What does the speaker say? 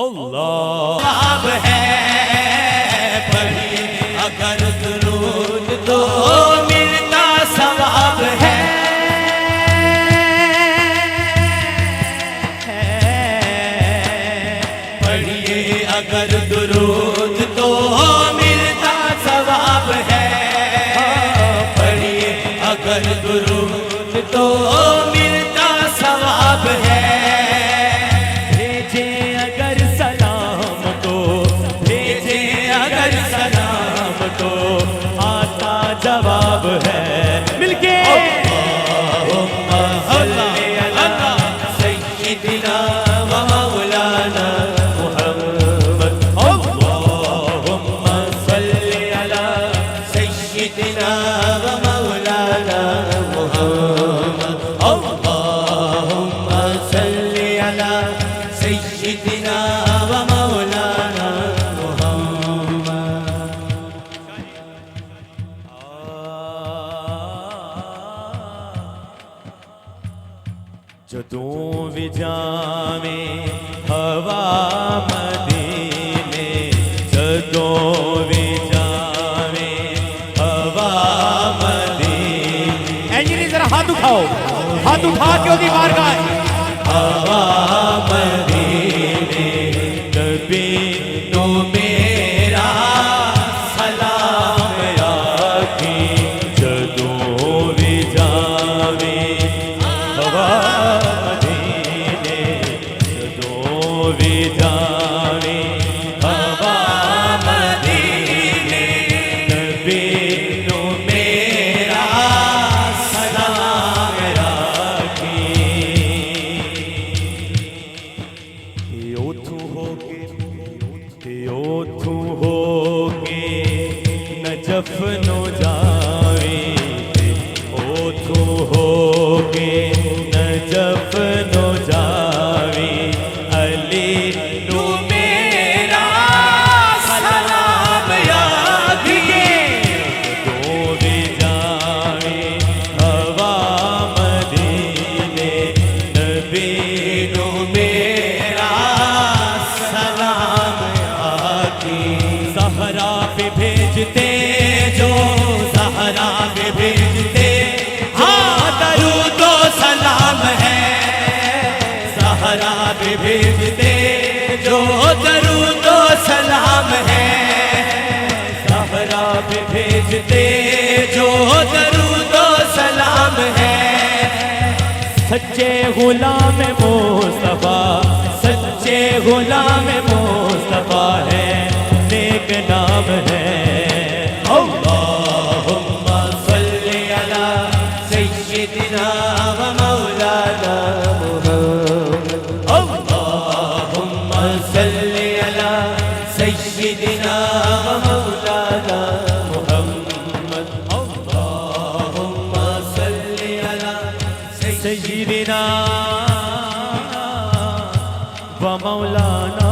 अल्लाह है पढ़िए अगर दुरूद तो मिलता सवाब है। पढ़िए अगर दुरूद तो मिलता सवाब है। पढ़िए अगर दुरूद तो मिलता सवाब है। जवाब है मिलके अल्लाहुम्मा सल्ली अला सय्यिदिना व मौलाना मुहम्मद। अल्लाहुम्मा सल्ली अला सय्यिदिना व मौलाना मुहम्मद। अल्लाहुम्मा सल्ली अला सय्यिदिना व मौलाना जदों भी जावें हवा मदीने, जदों भी जावें हवा मदीने। इंजीनियर जरा हाथ उठाओ, हाथ उठा के उसकी बारगाह हवा मदीने नबी तो मेरा सलाम आखी। जदों भी जावें हवा जफनो जावे ओथू होगे न जफनो जावे। अली नू मेरा सलाम आखिए। तो भी जावे हवा मदीने नबी नू मेरा सलाम आखी। सहरा पे भेजते जो सहरा पे भेजते, हाँ दरूदो सलाम है। सहरा पे भेजते जो दरूदो सलाम है। सहरा पे भेजते जो दरूदो सलाम है। सच्चे गुलाम मुस्तफा, सच्चे गुलाम मुस्तफा है, नेक नाम है। अल्लाहुम्मा सल्ली अला सय्यिदिना व मौलाना मुहम्मद। अल्लाहुम्मा सल्ली अला सय्यिदिना व मौलाना मुहम्मद। अल्लाहुम्मा सल्ली अला सय्यिदिना व मौलाना